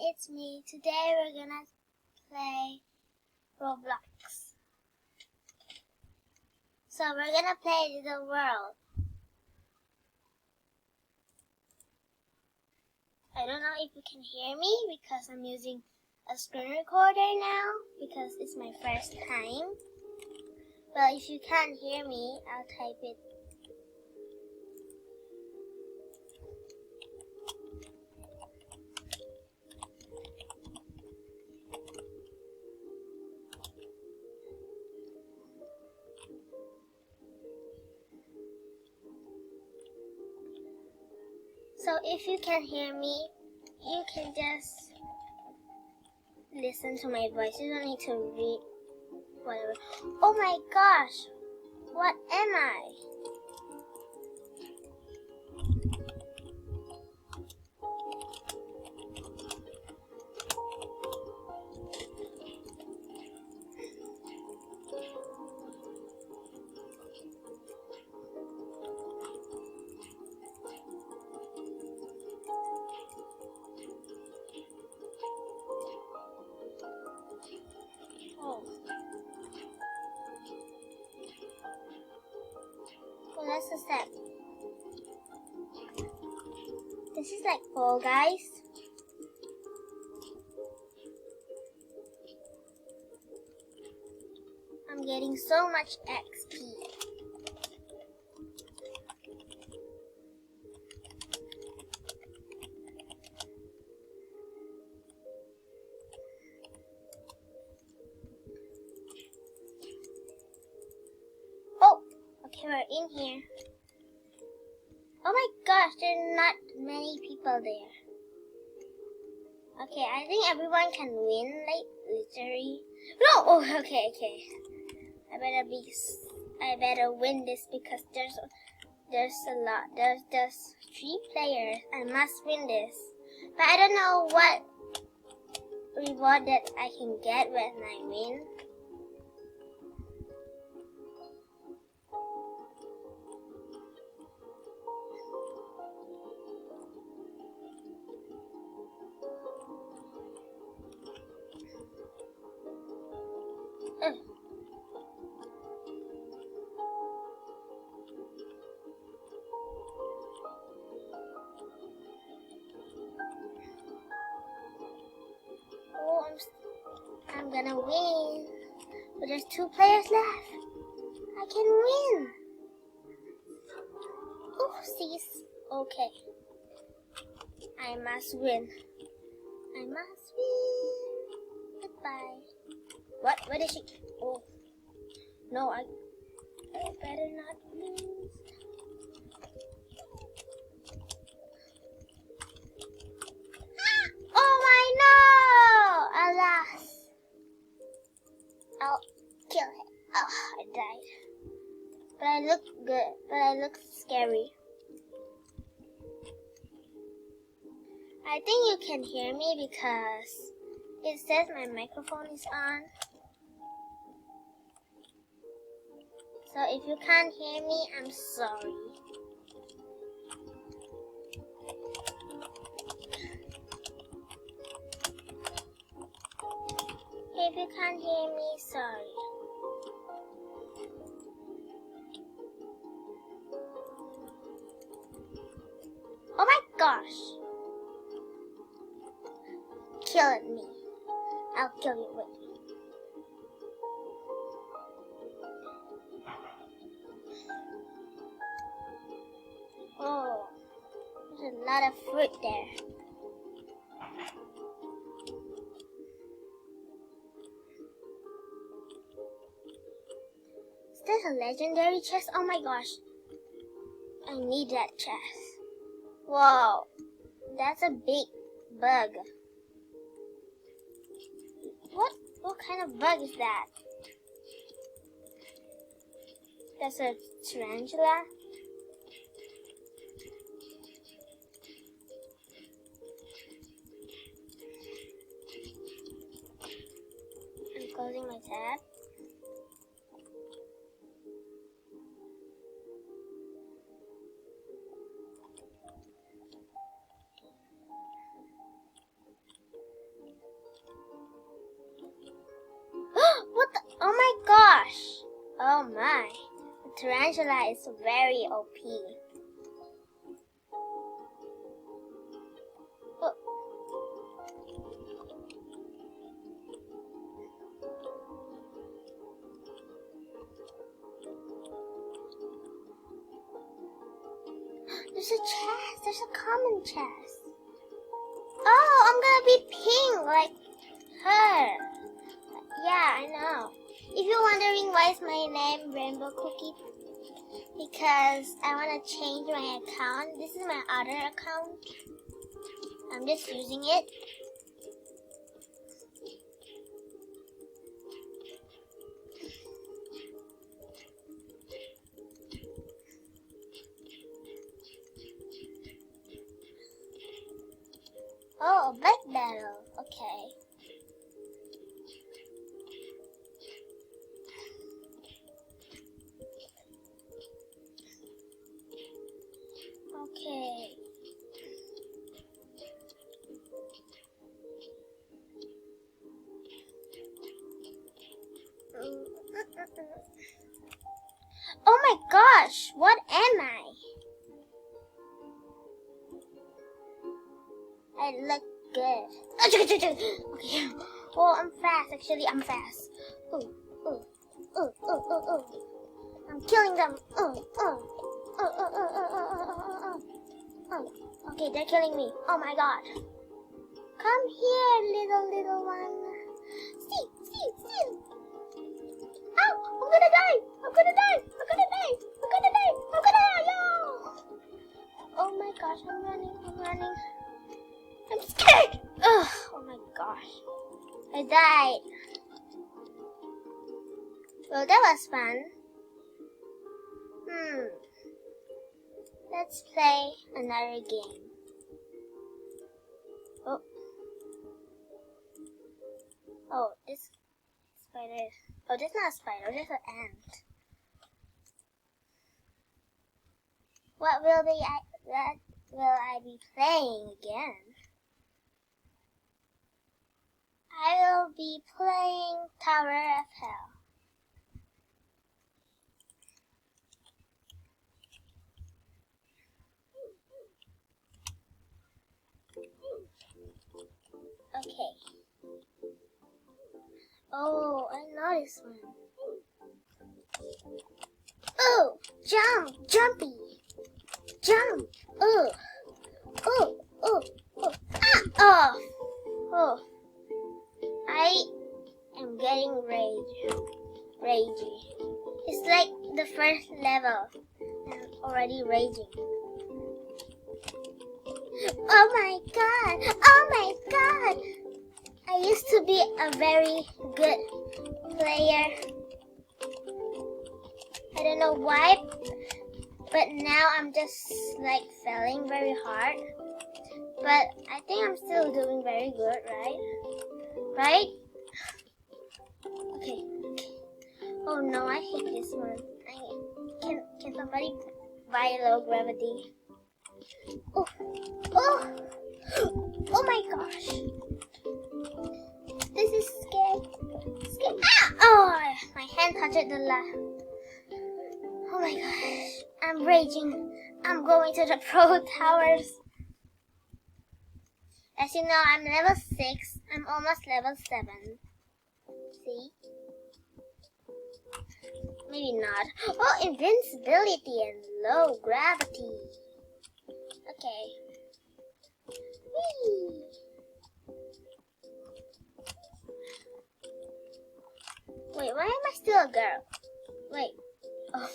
it's me. Today we're gonna play Roblox. So we're gonna play the world. I don't know if you can hear me because I'm using a screen recorder now because it's my first time. Well, if you can't hear me, I'll type it. So if you can hear me, you can just listen to my voice. You don't need to read whatever. Oh my gosh! What am I? Oh. Well, that's a step. This is like Fall Guys. I'm getting so much XP. Oh, okay, we're in here. Oh my gosh, there's not many people there. Okay, I think everyone can win, like, literally. No! Oh, okay. I better win this because there's a lot. There's just 3 players. I must win this. But I don't know what reward that I can get when I win. Oh, I'm gonna win. But there's 2 players left. I can win. Oopsies. Okay. I must win. I must win. Goodbye. What is she? Oh. No, I better not lose. Oh my no! Alas. I'll kill him. Oh, I died. But I look good. But I look scary. I think you can hear me because it says my microphone is on. So if you can't hear me, I'm sorry. If you can't hear me, sorry. Oh my gosh! Kill me. I'll kill you with me. Oh, there's a lot of fruit there. Is this a legendary chest? Oh my gosh. I need that chest. Whoa, that's a big bug. What kind of bug is that? That's a tarantula? I'm closing my tab. tarantula is very OP. Oh. There's a chest. There's a common chest. Oh, I'm gonna be pink like her. Yeah, I know. If you're wondering why is my name Rainbow Cookie, because I want to change my account. This is my other account. I'm just using it. Oh, black battle. Okay. Okay. Oh my gosh, what am I? I look good. Okay. Oh, I'm fast. Actually, I'm fast. I'm killing them. Okay, they're killing me. Oh my god. Come here, little one. See. Ow! I'm gonna die. Yo! Oh my gosh, I'm running. I'm scared. Ugh, oh my gosh. I died. Well, that was fun. Let's play another game. Oh, this spider. Oh, that's not a spider. That's an ant. What will I be playing again? I will be playing Tower of Hell. Okay. Oh, I know this one. Oh, jumpy. Jump. Oh. Ah. Oh. I am getting ragey. It's like the first level. I'm already raging. Oh my god. I used to be a very good player. I don't know why, but now I'm just like failing very hard. But I think I'm still doing very good, right? Okay. Oh no, I hate this one. Can somebody buy low gravity? Oh my gosh. This is scary. Ah! Oh, my hand touched the left. Oh my gosh. I'm raging. I'm going to the pro towers. As you know, I'm level 6. I'm almost level 7. See? Maybe not. Oh, invincibility and low gravity. Okay. Whee! Wait, why am I still a girl? Wait. Oh.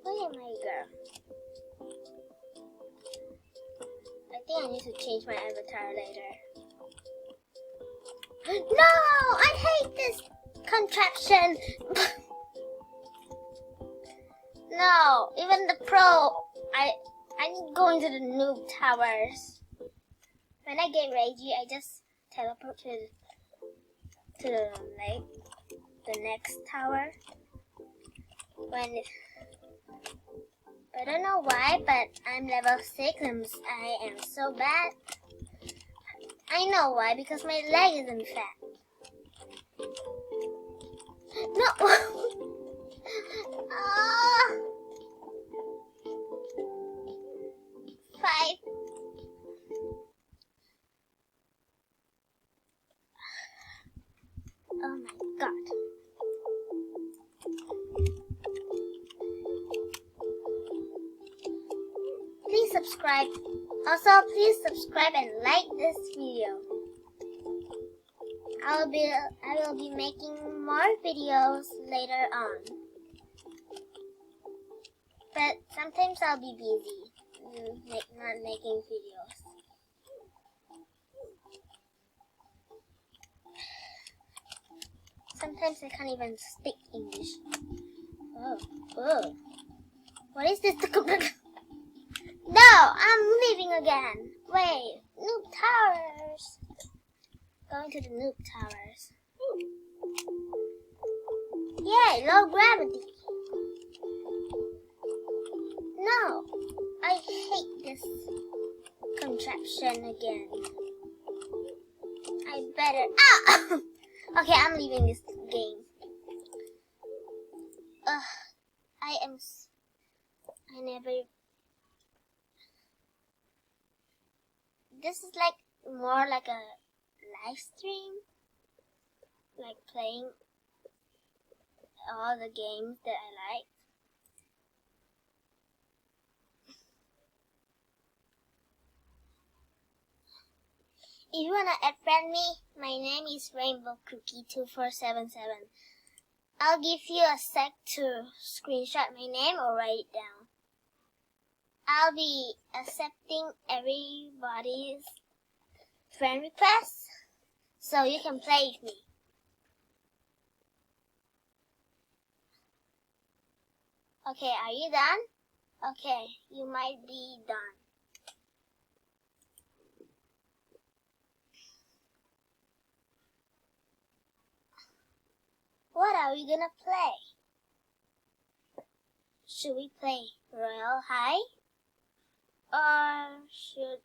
Why am I a girl? I think I need to change my avatar later. No! I hate this contraption! No, even the pro, I'm going to the noob towers. When I get ragey, I just teleport to like the next tower. I don't know why, but I'm level 6 and I am so bad. I know why, because my leg isn't fat. No! Ah, 5. Oh my god. Please subscribe. Also, please subscribe and like this video. I will be making more videos later on. But sometimes I'll be busy not making videos. Sometimes I can't even speak English. Oh. What is this? No, I'm leaving again. Wait, Noob Towers. Going to the Noob Towers. Yay, low gravity. No, I hate this contraption again. I better... Ah! Okay, I'm leaving this game. I never... This is like more like a live stream. Like playing all the games that I like. If you wanna add friend me, my name is Rainbow Cookie 2477. I'll give you a sec to screenshot my name or write it down. I'll be accepting everybody's friend requests, so you can play with me. Okay, are you done? Okay, you might be done. What are we gonna play? Should we play Royale High? Or should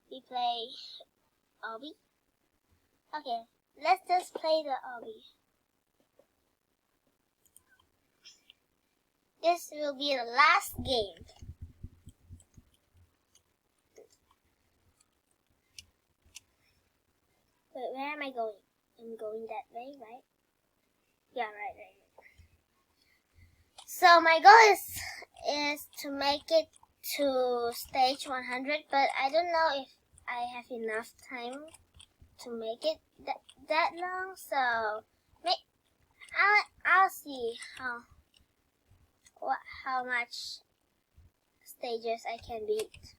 we play Obby? Okay, let's just play the Obby. This will be the last game. Wait, where am I going? I'm going that way, right? Yeah, right. So my goal is to make it to stage 100, but I don't know if I have enough time to make it that long. So I'll see how much stages I can beat.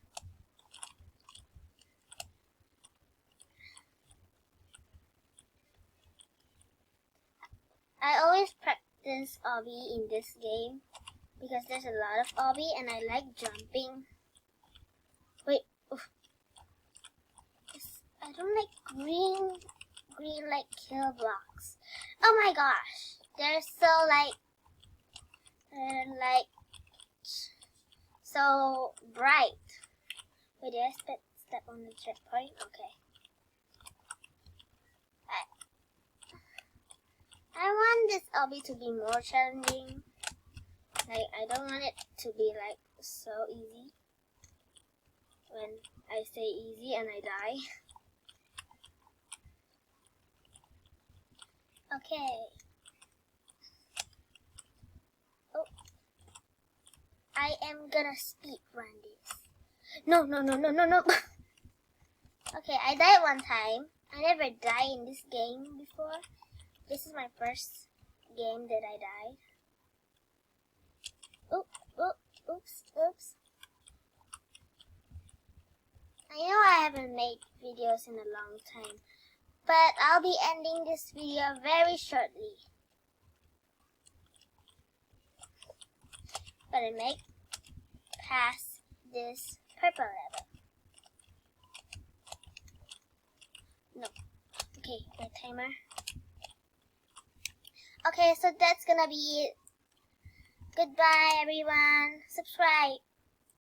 I always practice obby in this game because there's a lot of obby and I like jumping. Wait, oof. I don't like green like kill blocks. Oh my gosh, they're so so bright. Wait, did I step on the checkpoint? Okay. I want this obby to be more challenging. Like, I don't want it to be like so easy. When I say easy and I die. Okay. Oh. I am gonna speed run this. No. Okay, I died one time. I never died in this game before. This is my first game that I died. Oops. I know I haven't made videos in a long time, but I'll be ending this video very shortly. But I make past this purple level. No. Okay, the timer. Okay, so that's gonna be it. Goodbye, everyone. Subscribe.